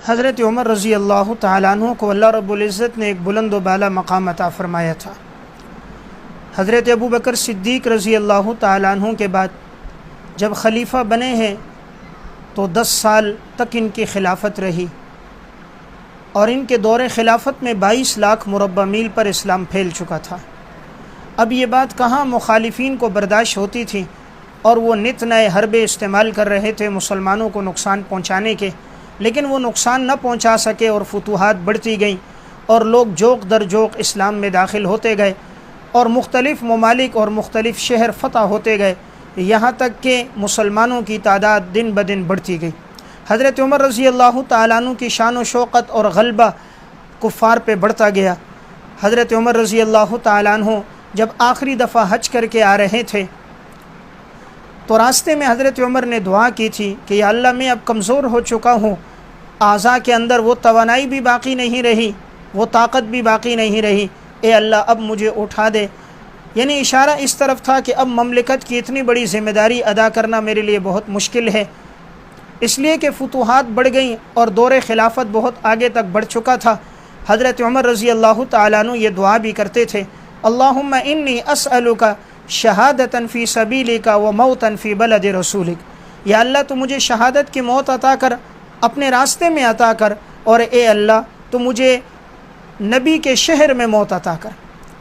حضرت عمر رضی اللہ تعالیٰ عنہ کو اللہ رب العزت نے ایک بلند و بالا مقام عطا فرمایا تھا۔ حضرت ابو بکر صدیق رضی اللہ تعالیٰ عنہ کے بعد جب خلیفہ بنے ہیں تو 10 سال تک ان کی خلافت رہی، اور ان کے دور خلافت میں 22 لاکھ مربع میل پر اسلام پھیل چکا تھا۔ اب یہ بات کہاں مخالفین کو برداشت ہوتی تھی، اور وہ نت نئے حربے استعمال کر رہے تھے مسلمانوں کو نقصان پہنچانے کے، لیکن وہ نقصان نہ پہنچا سکے اور فتوحات بڑھتی گئیں، اور لوگ جوق در جوق اسلام میں داخل ہوتے گئے، اور مختلف ممالک اور مختلف شہر فتح ہوتے گئے، یہاں تک کہ مسلمانوں کی تعداد دن بدن بڑھتی گئی۔ حضرت عمر رضی اللہ تعالیٰ عنہ کی شان و شوقت اور غلبہ کفار پہ بڑھتا گیا۔ حضرت عمر رضی اللہ تعالیٰ عنہ جب آخری دفعہ حج کر کے آ رہے تھے تو راستے میں حضرت عمر نے دعا کی تھی کہ یا اللہ میں اب کمزور ہو چکا ہوں، اعضاء کے اندر وہ توانائی بھی باقی نہیں رہی، وہ طاقت بھی باقی نہیں رہی، اے اللہ اب مجھے اٹھا دے۔ یعنی اشارہ اس طرف تھا کہ اب مملکت کی اتنی بڑی ذمہ داری ادا کرنا میرے لیے بہت مشکل ہے، اس لیے کہ فتوحات بڑھ گئیں اور دور خلافت بہت آگے تک بڑھ چکا تھا۔ حضرت عمر رضی اللہ تعالیٰ عنہ یہ دعا بھی کرتے تھے، اللہم انی اسألک شہادتا فی سبیلک و موتا فی بلد رسولک، یا اللہ تو مجھے شہادت کی موت عطا کر، اپنے راستے میں عطا کر، اور اے اللہ تو مجھے نبی کے شہر میں موت عطا کر۔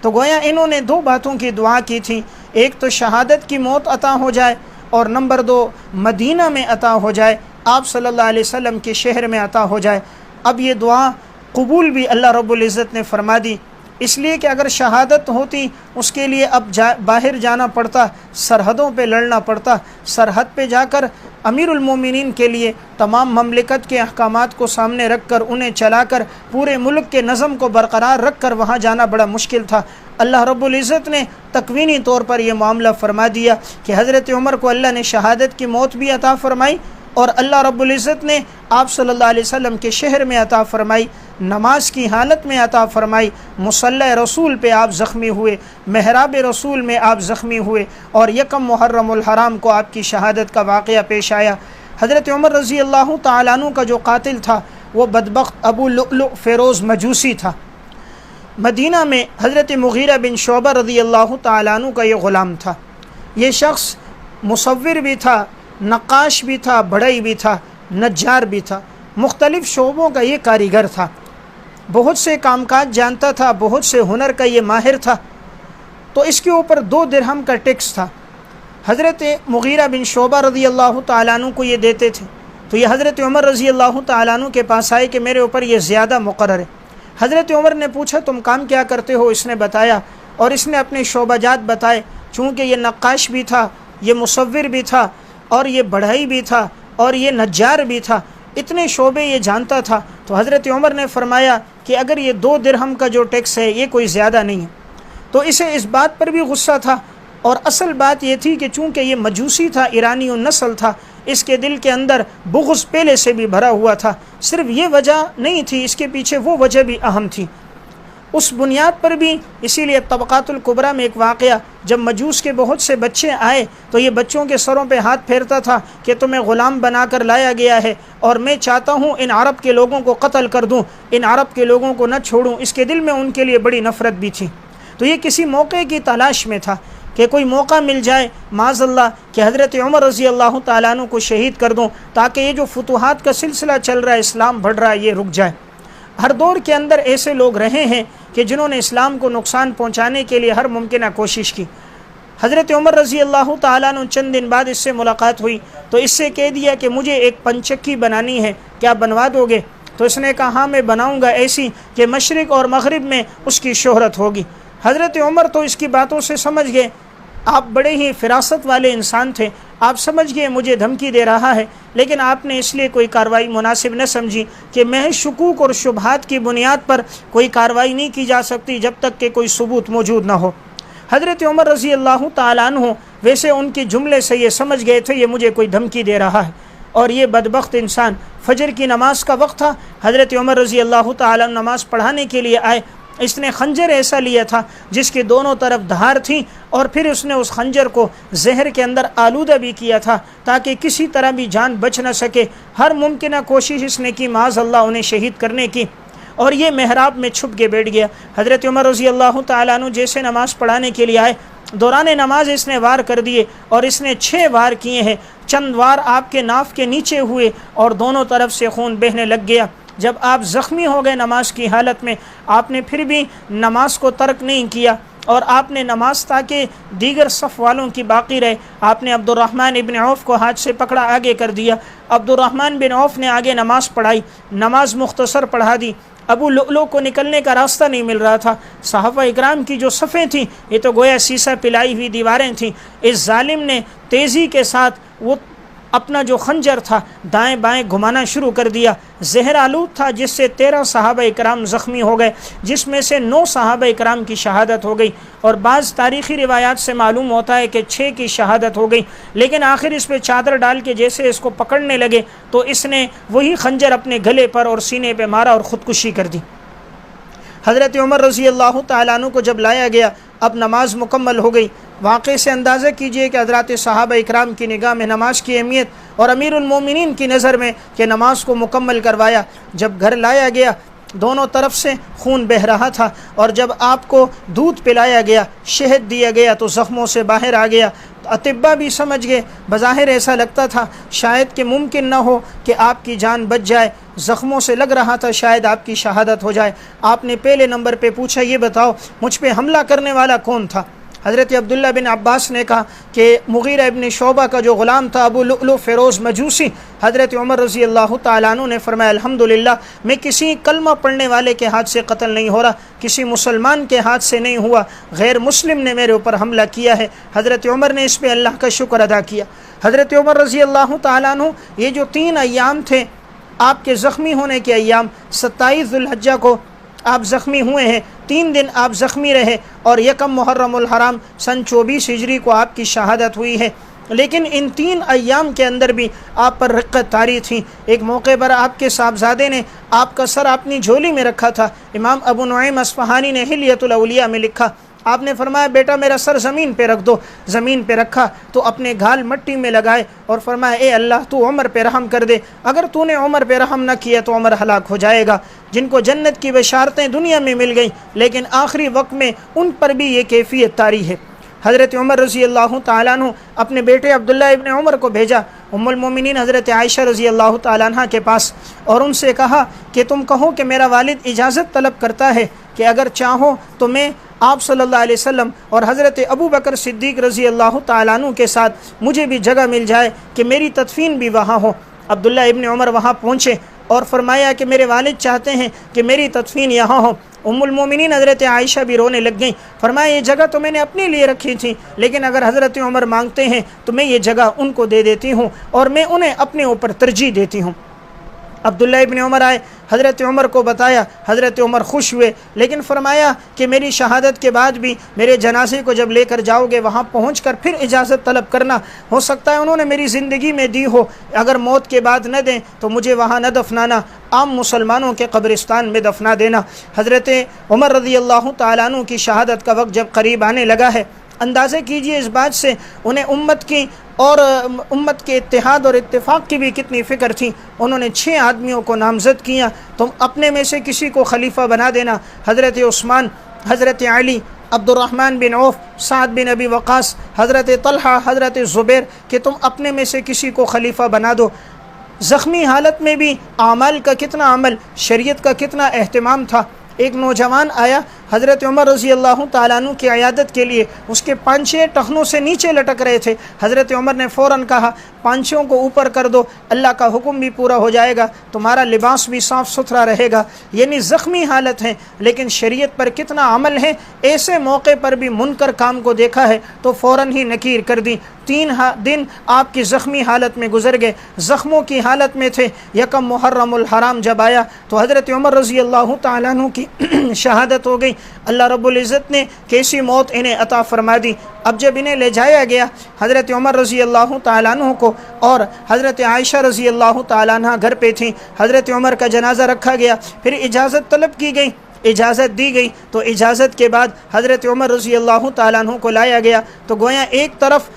تو گویا انہوں نے 2 باتوں کی دعا کی تھی، ایک تو شہادت کی موت عطا ہو جائے، اور نمبر 2 مدینہ میں عطا ہو جائے، آپ صلی اللہ علیہ وسلم کے شہر میں عطا ہو جائے۔ اب یہ دعا قبول بھی اللہ رب العزت نے فرما دی، اس لیے کہ اگر شہادت ہوتی اس کے لیے اب باہر جانا پڑتا، سرحدوں پہ لڑنا پڑتا، سرحد پہ جا کر امیر المومنین کے لیے تمام مملکت کے احکامات کو سامنے رکھ کر انہیں چلا کر پورے ملک کے نظم کو برقرار رکھ کر وہاں جانا بڑا مشکل تھا۔ اللہ رب العزت نے تکوینی طور پر یہ معاملہ فرما دیا کہ حضرت عمر کو اللہ نے شہادت کی موت بھی عطا فرمائی، اور اللہ رب العزت نے آپ صلی اللہ علیہ وسلم کے شہر میں عطا فرمائی، نماز کی حالت میں عطا فرمائی، مصلی رسول پہ آپ زخمی ہوئے، محراب رسول میں آپ زخمی ہوئے، اور یکم محرم الحرام کو آپ کی شہادت کا واقعہ پیش آیا۔ حضرت عمر رضی اللہ تعالیٰ عنہ کا جو قاتل تھا وہ بدبخت ابو لؤلؤ فیروز مجوسی تھا۔ مدینہ میں حضرت مغیرہ بن شعبہ رضی اللہ تعالیٰ عنہ کا یہ غلام تھا۔ یہ شخص مصور بھی تھا، نقاش بھی تھا، بڑھئی بھی تھا، نجار بھی تھا، مختلف شعبوں کا یہ کاریگر تھا، بہت سے کام کاج جانتا تھا، بہت سے ہنر کا یہ ماہر تھا۔ تو اس کے اوپر 2 درہم کا ٹیکس تھا، حضرت مغیرہ بن شعبہ رضی اللہ تعالیٰ عنہ کو یہ دیتے تھے۔ تو یہ حضرت عمر رضی اللہ تعالیٰ عنہ کے پاس آئے کہ میرے اوپر یہ زیادہ مقرر ہے۔ حضرت عمر نے پوچھا تم کام کیا کرتے ہو؟ اس نے بتایا، اور اس نے اپنے شعبہ جات بتائے، چونکہ یہ نقاش بھی تھا، یہ مصور بھی تھا، اور یہ بڑھئی بھی تھا، اور یہ نجار بھی تھا، اتنے شعبے یہ جانتا تھا۔ تو حضرت عمر نے فرمایا کہ اگر یہ 2 درہم کا جو ٹیکس ہے یہ کوئی زیادہ نہیں ہے۔ تو اسے اس بات پر بھی غصہ تھا، اور اصل بات یہ تھی کہ چونکہ یہ مجوسی تھا، ایرانی النسل تھا، اس کے دل کے اندر بغض پہلے سے بھی بھرا ہوا تھا۔ صرف یہ وجہ نہیں تھی، اس کے پیچھے وہ وجہ بھی اہم تھی۔ اس بنیاد پر بھی اسی لیے طبقات الکبریٰ میں ایک واقعہ، جب مجوس کے بہت سے بچے آئے تو یہ بچوں کے سروں پہ ہاتھ پھیرتا تھا کہ تمہیں غلام بنا کر لایا گیا ہے، اور میں چاہتا ہوں ان عرب کے لوگوں کو قتل کر دوں، ان عرب کے لوگوں کو نہ چھوڑوں۔ اس کے دل میں ان کے لیے بڑی نفرت بھی تھی۔ تو یہ کسی موقع کی تلاش میں تھا کہ کوئی موقع مل جائے معاذ اللہ کہ حضرت عمر رضی اللہ تعالیٰ عنہ کو شہید کر دوں، تاکہ یہ جو فتوحات کا سلسلہ چل رہا ہے، اسلام بڑھ رہا ہے، یہ رک جائے۔ ہر دور کے اندر ایسے لوگ رہے ہیں کہ جنہوں نے اسلام کو نقصان پہنچانے کے لیے ہر ممکنہ کوشش کی۔ حضرت عمر رضی اللہ تعالیٰ عنہ چند دن بعد اس سے ملاقات ہوئی تو اس سے کہہ دیا کہ مجھے ایک پنچکی بنانی ہے، کیا بنوا دو گے؟ تو اس نے کہا ہاں میں بناؤں گا، ایسی کہ مشرق اور مغرب میں اس کی شہرت ہوگی۔ حضرت عمر تو اس کی باتوں سے سمجھ گئے، آپ بڑے ہی فراست والے انسان تھے، آپ سمجھ گئے مجھے دھمکی دے رہا ہے، لیکن آپ نے اس لیے کوئی کارروائی مناسب نہ سمجھی کہ محض شکوک اور شبہات کی بنیاد پر کوئی کارروائی نہیں کی جا سکتی جب تک کہ کوئی ثبوت موجود نہ ہو۔ حضرت عمر رضی اللہ تعالیٰ عنہ ویسے ان کے جملے سے یہ سمجھ گئے تھے یہ مجھے کوئی دھمکی دے رہا ہے، اور یہ بدبخت انسان فجر کی نماز کا وقت تھا، حضرت عمر رضی اللہ تعالیٰ عنہ نماز پڑھانے کے لیے آئے اس نے خنجر ایسا لیا تھا جس کی دونوں طرف دھار تھی، اور پھر اس نے اس خنجر کو زہر کے اندر آلودہ بھی کیا تھا تاکہ کسی طرح بھی جان بچ نہ سکے۔ ہر ممکنہ کوشش اس نے کی معاذ اللہ انہیں شہید کرنے کی، اور یہ محراب میں چھپ کے بیٹھ گیا۔ حضرت عمر رضی اللہ تعالیٰ عنہ جیسے نماز پڑھانے کے لیے آئے، دوران نماز اس نے وار کر دیے، اور اس نے 6 وار کیے ہیں۔ چند وار آپ کے ناف کے نیچے ہوئے اور دونوں طرف سے خون بہنے لگ گیا۔ جب آپ زخمی ہو گئے نماز کی حالت میں، آپ نے پھر بھی نماز کو ترک نہیں کیا، اور آپ نے نماز تاکہ دیگر صف والوں کی باقی رہے، آپ نے عبد الرحمن ابن عوف کو ہاتھ سے پکڑا، آگے کر دیا۔ عبد الرحمن بن عوف نے آگے نماز پڑھائی، نماز مختصر پڑھا دی۔ ابو لؤلؤ کو نکلنے کا راستہ نہیں مل رہا تھا۔ صحابہ اکرام کی جو صفیں تھیں یہ تو گویا سیسہ پلائی ہوئی دیواریں تھیں۔ اس ظالم نے تیزی کے ساتھ وہ اپنا جو خنجر تھا دائیں بائیں گھمانا شروع کر دیا۔ زہر آلود تھا جس سے 13 صحابہ اکرام زخمی ہو گئے، جس میں سے 9 صحابہ اکرام کی شہادت ہو گئی، اور بعض تاریخی روایات سے معلوم ہوتا ہے کہ 6 کی شہادت ہو گئی۔ لیکن آخر اس پہ چادر ڈال کے جیسے اس کو پکڑنے لگے تو اس نے وہی خنجر اپنے گلے پر اور سینے پہ مارا اور خودکشی کر دی۔ حضرت عمر رضی اللہ تعالیٰ عنہ کو جب لایا گیا، اب نماز مکمل ہو گئی۔ واقعے سے اندازہ کیجئے کہ حضرات صحابہ اکرام کی نگاہ میں نماز کی اہمیت، اور امیر المومنین کی نظر میں کہ نماز کو مکمل کروایا۔ جب گھر لایا گیا دونوں طرف سے خون بہہ رہا تھا، اور جب آپ کو دودھ پلایا گیا، شہد دیا گیا تو زخموں سے باہر آ گیا۔ اطباء بھی سمجھ گئے، بظاہر ایسا لگتا تھا شاید کہ ممکن نہ ہو کہ آپ کی جان بچ جائے، زخموں سے لگ رہا تھا شاید آپ کی شہادت ہو جائے۔ آپ نے پہلے نمبر پہ پوچھا یہ بتاؤ مجھ پہ حملہ کرنے والا کون تھا؟ حضرت عبداللہ بن عباس نے کہا کہ مغیرہ ابن شعبہ کا جو غلام تھا ابو لؤلؤ فیروز مجوسی۔ حضرت عمر رضی اللہ تعالیٰ عنہ نے فرمایا الحمدللہ میں کسی کلمہ پڑھنے والے کے ہاتھ سے قتل نہیں ہو رہا، کسی مسلمان کے ہاتھ سے نہیں ہوا، غیر مسلم نے میرے اوپر حملہ کیا ہے۔ حضرت عمر نے اس پہ اللہ کا شکر ادا کیا۔ حضرت عمر رضی اللہ تعالیٰ عنہ یہ جو 3 ایام تھے آپ کے زخمی ہونے کے ایام، 27 ذو الحجہ کو آپ زخمی ہوئے ہیں، 3 دن آپ زخمی رہے، اور 1 محرم الحرام سن 24 ہجری کو آپ کی شہادت ہوئی ہے۔ لیکن ان 3 ایام کے اندر بھی آپ پر رقت طاری تھی۔ ایک موقع پر آپ کے صاحبزادے نے آپ کا سر اپنی جھولی میں رکھا تھا۔ امام ابو نعیم اصفہانی نے حلیۃ الاولیاء میں لکھا، آپ نے فرمایا بیٹا میرا سر زمین پہ رکھ دو۔ زمین پہ رکھا تو اپنے گھال مٹی میں لگائے اور فرمایا اے اللہ تو عمر پہ رحم کر دے، اگر تو نے عمر پہ رحم نہ کیا تو عمر ہلاک ہو جائے گا۔ جن کو جنت کی بشارتیں دنیا میں مل گئیں لیکن آخری وقت میں ان پر بھی یہ کیفیت طاری ہے۔ حضرت عمر رضی اللہ تعالیٰ عنہ اپنے بیٹے عبداللہ ابن عمر کو بھیجا ام المومنین حضرت عائشہ رضی اللہ تعالیٰ عنہ کے پاس، اور ان سے کہا کہ تم کہو کہ میرا والد اجازت طلب کرتا ہے کہ اگر چاہو تو میں آپ صلی اللہ علیہ وسلم اور حضرت ابو بکر صدیق رضی اللہ تعالیٰ عنہ کے ساتھ مجھے بھی جگہ مل جائے کہ میری تدفین بھی وہاں ہو۔ عبداللہ ابن عمر وہاں پہنچے اور فرمایا کہ میرے والد چاہتے ہیں کہ میری تدفین یہاں ہو۔ ام المومنین حضرت عائشہ بھی رونے لگ گئیں، فرمایا یہ جگہ تو میں نے اپنے لیے رکھی تھی، لیکن اگر حضرت عمر مانگتے ہیں تو میں یہ جگہ ان کو دے دیتی ہوں اور میں انہیں اپنے اوپر ترجیح دیتی ہوں۔ عبداللہ ابن عمر آئے، حضرت عمر کو بتایا، حضرت عمر خوش ہوئے، لیکن فرمایا کہ میری شہادت کے بعد بھی میرے جنازے کو جب لے کر جاؤ گے وہاں پہنچ کر پھر اجازت طلب کرنا، ہو سکتا ہے انہوں نے میری زندگی میں دی ہو، اگر موت کے بعد نہ دیں تو مجھے وہاں نہ دفنانا، عام مسلمانوں کے قبرستان میں دفنا دینا۔ حضرت عمر رضی اللہ تعالیٰ عنہ کی شہادت کا وقت جب قریب آنے لگا ہے، اندازہ کیجئے اس بات سے انہیں امت کی اور امت کے اتحاد اور اتفاق کی بھی کتنی فکر تھی۔ انہوں نے 6 آدمیوں کو نامزد کیا، تم اپنے میں سے کسی کو خلیفہ بنا دینا، حضرت عثمان، حضرت علی، عبد الرحمن بن عوف، سعد بن ابی وقاص، حضرت طلحہ، حضرت زبیر، کہ تم اپنے میں سے کسی کو خلیفہ بنا دو۔ زخمی حالت میں بھی اعمال کا کتنا عمل، شریعت کا کتنا اہتمام تھا۔ ایک نوجوان آیا حضرت عمر رضی اللہ تعالیٰ عنہ کی عیادت کے لیے، اس کے پانچے ٹخنوں سے نیچے لٹک رہے تھے۔ حضرت عمر نے فوراً کہا پانچوں کو اوپر کر دو، اللہ کا حکم بھی پورا ہو جائے گا، تمہارا لباس بھی صاف ستھرا رہے گا۔ یعنی زخمی حالت ہے لیکن شریعت پر کتنا عمل ہے، ایسے موقع پر بھی منکر کام کو دیکھا ہے تو فوراً ہی نکیر کر دی۔ 3 دن آپ کی زخمی حالت میں گزر گئے، زخموں کی حالت میں تھے۔ 1 محرم الحرام جب آیا تو حضرت عمر رضی اللہ تعالیٰ عنہ کی شہادت ہو گئی۔ اللہ رب العزت نے کیسی موت انہیں عطا فرما دی۔ اب جب انہیں لے جایا گیا حضرت عمر رضی اللہ تعالیٰ عنہ کو، اور حضرت عائشہ رضی اللہ تعالیٰ عنہ گھر پہ تھیں، حضرت عمر کا جنازہ رکھا گیا، پھر اجازت طلب کی گئی اجازت دی گئی تو اجازت کے بعد حضرت عمر رضی اللہ تعالیٰ عنہ کو لایا گیا تو گویا ایک طرف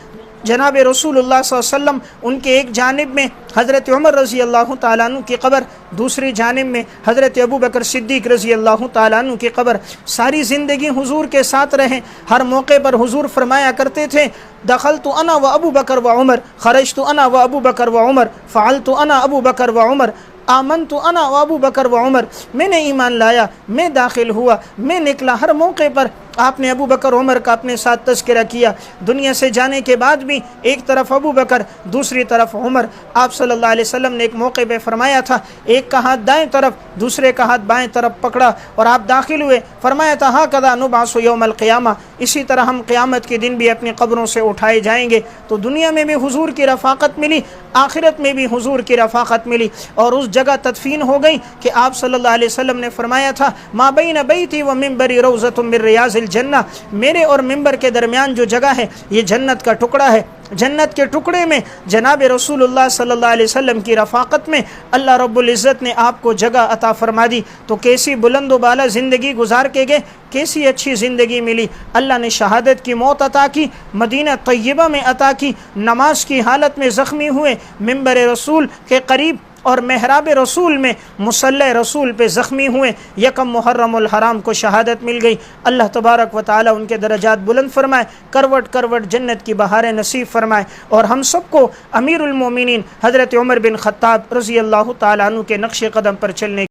جناب رسول اللہ صلی اللہ علیہ وسلم ان کے ایک جانب میں حضرت عمر رضی اللہ تعالیٰ عنہ کی قبر، دوسری جانب میں حضرت ابو بکر صدیق رضی اللہ تعالیٰ عنہ کی قبر۔ ساری زندگی حضور کے ساتھ رہے، ہر موقع پر حضور فرمایا کرتے تھے دخلت انا و ابو بکر و عمر، خرجت انا و ابو بکر و عمر، فعلت انا ابو بکر و عمر، آمنت انا و ابو بکر و عمر، میں نے ایمان لایا، میں داخل ہوا، میں نکلا۔ ہر موقع پر آپ نے ابو بکر عمر کا اپنے ساتھ تذکرہ کیا۔ دنیا سے جانے کے بعد بھی ایک طرف ابو بکر، دوسری طرف عمر۔ آپ صلی اللہ علیہ وسلم نے ایک موقع پہ فرمایا تھا ایک کا ہاتھ دائیں طرف، دوسرے کا ہاتھ بائیں طرف پکڑا اور آپ داخل ہوئے، فرمایا تھا ہاکذا نبعث یوم القیامہ، اسی طرح ہم قیامت کے دن بھی اپنی قبروں سے اٹھائے جائیں گے۔ تو دنیا میں بھی حضور کی رفاقت ملی، آخرت میں بھی حضور کی رفاقت ملی، اور اس جگہ تدفین ہو گئی کہ آپ صلی اللہ علیہ وسلم نے فرمایا تھا ما بین بیتی و منبری روضۃ من ریاض الجنہ، میرے اور منبر کے درمیان جو جگہ ہے یہ جنت کا ٹکڑا ہے۔ جنت کے ٹکڑے میں جناب رسول اللہ صلی اللہ علیہ وسلم کی رفاقت میں اللہ رب العزت نے آپ کو جگہ عطا فرما دی۔ تو کیسی بلند و بالا زندگی گزار کے گئے، کیسی اچھی زندگی ملی۔ اللہ نے شہادت کی موت عطا کی، مدینہ طیبہ میں عطا کی، نماز کی حالت میں زخمی ہوئے، منبر رسول کے قریب اور محراب رسول میں مصلی رسول پہ زخمی ہوئے، یکم محرم الحرام کو شہادت مل گئی۔ اللہ تبارک و تعالی ان کے درجات بلند فرمائے، کروٹ کروٹ جنت کی بہاریں نصیب فرمائے، اور ہم سب کو امیر المومنین حضرت عمر بن خطاب رضی اللہ تعالیٰ عنہ کے نقش قدم پر چلنے